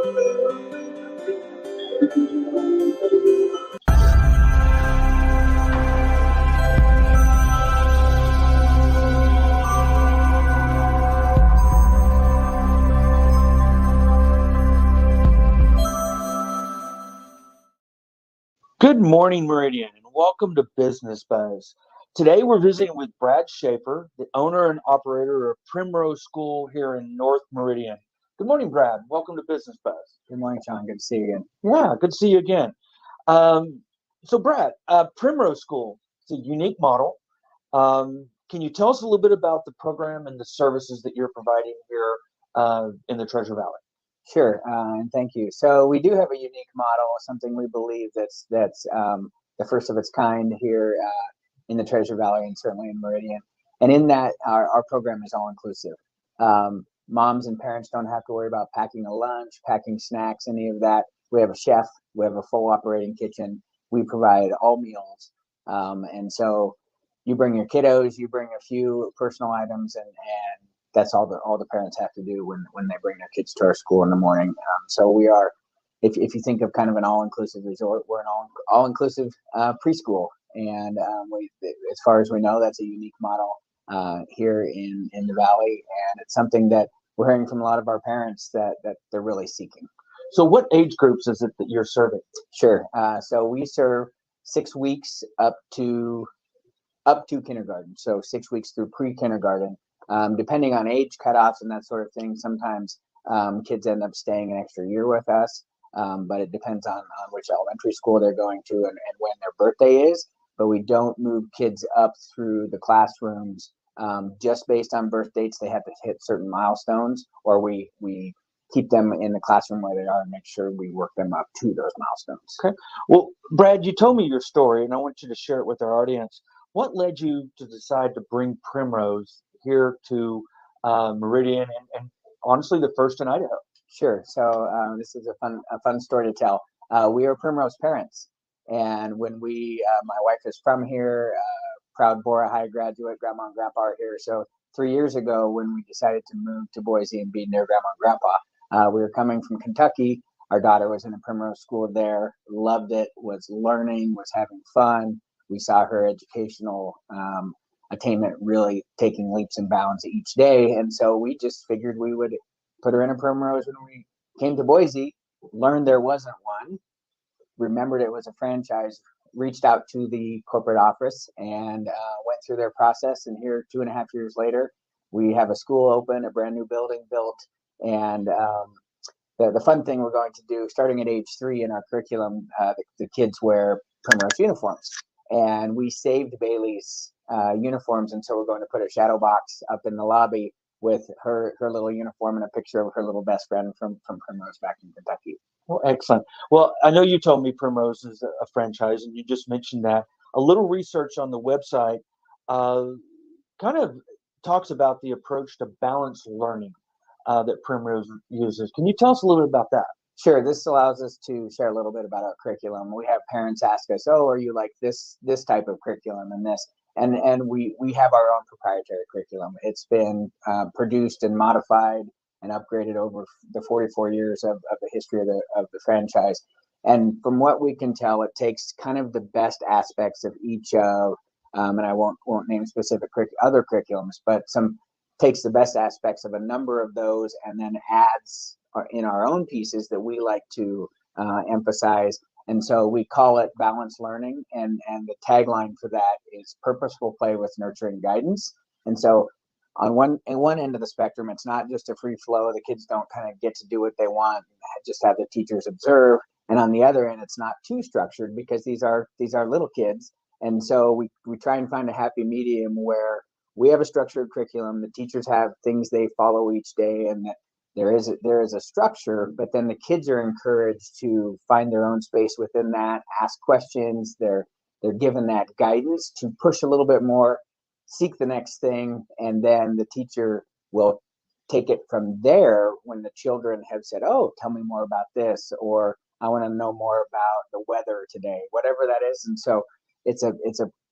Good morning, Meridian, and welcome to Business Buzz. Today we're visiting with Brad Schaefer, the owner and operator of Primrose School here in North Meridian. Good morning, Brad. Welcome to Business Buzz. Good morning, Sean. Good to see you again. Yeah, good to see you again. So, Brad, Primrose School, it's a unique model. Can you tell us a little bit about the program and the services that you're providing here in the Treasure Valley? Sure, and thank you. So we do have a unique model, something we believe that's the first of its kind here in the Treasure Valley and certainly in Meridian. And in that, our program is all inclusive. Moms and parents don't have to worry about packing a lunch, packing snacks, any of that. We have a chef. We have a full operating kitchen. We provide all meals. And so you bring your kiddos, you bring a few personal items, and that's all the parents have to do when they bring their kids to our school in the morning. So we are, if you think of kind of an all-inclusive resort, we're an all-inclusive preschool. And as far as we know, that's a unique model here in the Valley. And it's something that we're hearing from a lot of our parents that they're really seeking. So what age groups is it that you're serving? Sure. So we serve 6 weeks up to kindergarten. So 6 weeks through pre-kindergarten. Depending on age cutoffs and that sort of thing, sometimes kids end up staying an extra year with us, but it depends on which elementary school they're going to and when their birthday is. But we don't move kids up through the classrooms just based on birth dates. They have to hit certain milestones, or we keep them in the classroom where they are and make sure we work them up to those milestones. Okay. Well, Brad, you told me your story, and I want you to share it with our audience. What led you to decide to bring Primrose here to Meridian and honestly the first in Idaho? Sure. So this is a fun story to tell. We are Primrose parents, and when my wife is from here, proud Bora High graduate, grandma and grandpa are here. So 3 years ago, when we decided to move to Boise and be near grandma and grandpa, we were coming from Kentucky. Our daughter was in a Primrose school there, loved it, was learning, was having fun. We saw her educational attainment really taking leaps and bounds each day. And so we just figured we would put her in a Primrose when we came to Boise, learned there wasn't one, remembered it was a franchise, reached out to the corporate office and went through their process. And here 2.5 years later, we have a school open, a brand new building built. And the fun thing we're going to do, starting at age 3 in our curriculum, the kids wear Primrose uniforms. And we saved Bailey's uniforms, and so we're going to put a shadow box up in the lobby with her little uniform and a picture of her little best friend from Primrose back in Kentucky. Well, excellent. Well, I know you told me Primrose is a franchise, and you just mentioned that. A little research on the website kind of talks about the approach to balanced learning that Primrose uses. Can you tell us a little bit about that? Sure. This allows us to share a little bit about our curriculum. We have parents ask us, "Oh, are you like this type of curriculum and this?" And we have our own proprietary curriculum. It's been produced and modified and upgraded over the 44 years of the history of the franchise. And from what we can tell, it takes kind of the best aspects of each of, and I won't name specific other curriculums, but takes the best aspects of a number of those and then adds in our own pieces that we like to emphasize. And so we call it balanced learning, and the tagline for that is purposeful play with nurturing guidance. And so on one end of the spectrum, it's not just a free flow. The kids don't kind of get to do what they want, just have the teachers observe. And on the other end, it's not too structured because these are little kids. And so we try and find a happy medium where we have a structured curriculum. The teachers have things they follow each day, and that there is a structure, but then the kids are encouraged to find their own space within that, ask questions. They're given that guidance to push a little bit more, seek the next thing, and then the teacher will take it from there when the children have said, "Oh, tell me more about this," or "I want to know more about the weather today," whatever that is. And so it's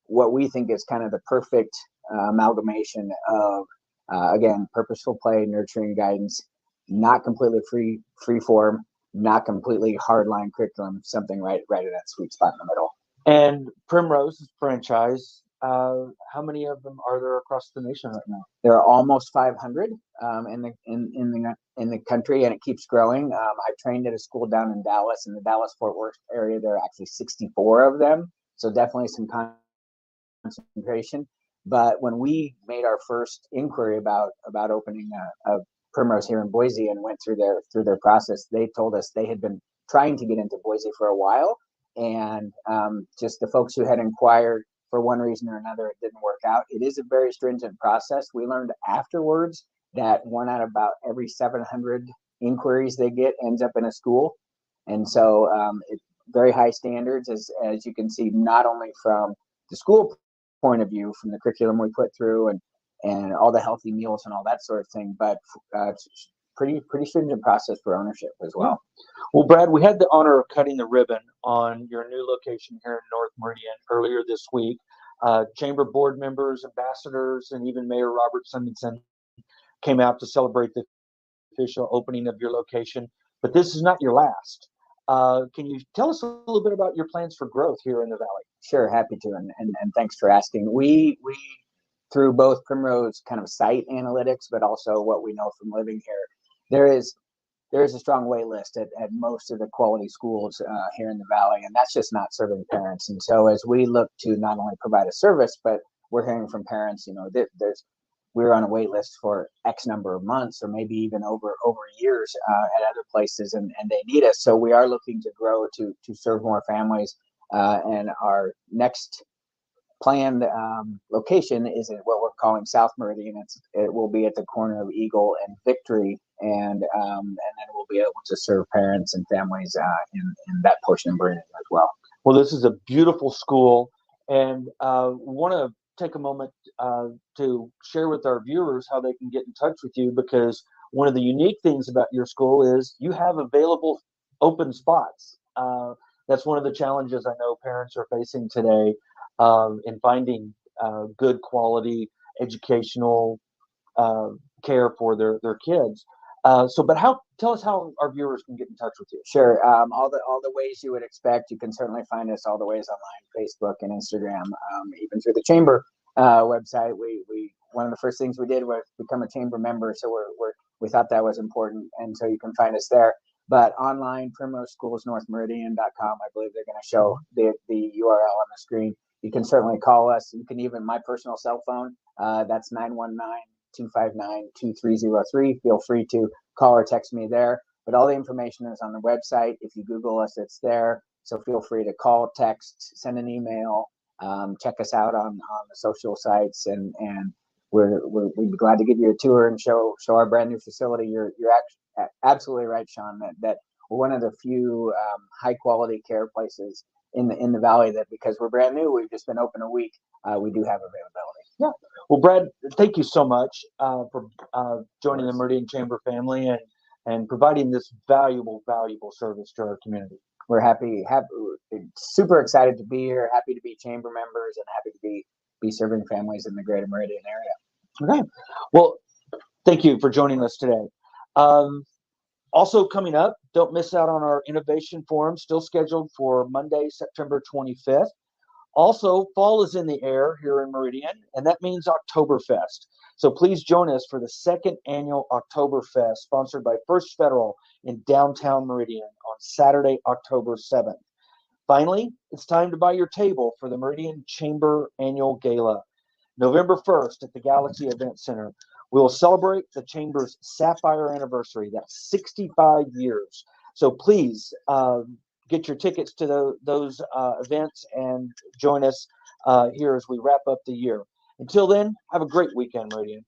what we think is kind of the perfect amalgamation of again, purposeful play, nurturing guidance, not completely free form, not completely hardline curriculum, something right in that sweet spot in the middle. And Primrose franchise, how many of them are there across the nation right now? There are almost 500 in the country, and it keeps growing. I trained at a school down in Dallas, in the Dallas-Fort Worth area. There are actually 64 of them, so definitely some concentration. But when we made our first inquiry about opening a Primrose here in Boise and went through their process, they told us they had been trying to get into Boise for a while, and just the folks who had inquired for one reason or another, it didn't work out. It is a very stringent process. We learned afterwards that one out of about every 700 inquiries they get ends up in a school, and so it's very high standards, as you can see, not only from the school point of view, from the curriculum we put through and all the healthy meals and all that sort of thing, but it's pretty stringent process for ownership as well. Well, Brad, we had the honor of cutting the ribbon on your new location here in North Meridian earlier this week. Chamber board members, ambassadors, and even Mayor Robert Simonson came out to celebrate the official opening of your location. But this is not your last. Can you tell us a little bit about your plans for growth here in the Valley? Sure, happy to, and thanks for asking. We through both Primrose kind of site analytics, but also what we know from living here, there is a strong wait list at most of the quality schools here in the Valley, and that's just not serving parents. And so as we look to not only provide a service, but we're hearing from parents, we're on a wait list for X number of months or maybe even over years at other places, and they need us. So we are looking to grow to serve more families, and our next planned location is at what we're calling South Meridian. It will be at the corner of Eagle and Victory, and then we'll be able to serve parents and families in that portion of Meridian as well. Well, this is a beautiful school, and we want to take a moment to share with our viewers how they can get in touch with you, because one of the unique things about your school is you have available open spots. That's one of the challenges I know parents are facing today in finding good quality educational care for their kids. Tell us how our viewers can get in touch with you. Sure. All the ways you would expect. You can certainly find us all the ways online, Facebook and Instagram, even through the chamber website. We one of the first things we did was become a chamber member, so we thought that was important, and so you can find us there. But online, primroseschools.northmeridian.com. I believe they're going to show the URL on the screen. You can certainly call us. You can even, my personal cell phone, that's 919-259-2303. Feel free to call or text me there. But all the information is on the website. If you Google us, it's there. So feel free to call, text, send an email, check us out on the social sites, and we'd be glad to give you a tour and show our brand new facility. You're absolutely right, Sean, that we're one of the few high quality care places in the Valley that, because we're brand new, we've just been open a week, we do have availability. Yeah. Well, Brad, thank you so much for joining the Meridian Chamber family and providing this valuable service to our community. We're happy, super excited to be here, happy to be chamber members, and happy to be serving families in the greater Meridian area. Okay. Well, thank you for joining us today. Also coming up, don't miss out on our Innovation Forum, still scheduled for Monday, September 25th. Also, fall is in the air here in Meridian, and that means Oktoberfest. So please join us for the second annual Oktoberfest, sponsored by First Federal in downtown Meridian on Saturday, October 7th. Finally, it's time to buy your table for the Meridian Chamber Annual Gala, November 1st at the Galaxy Event Center. We will celebrate the Chamber's Sapphire Anniversary. That's 65 years. So please get your tickets to those events and join us here as we wrap up the year. Until then, have a great weekend, Meridian.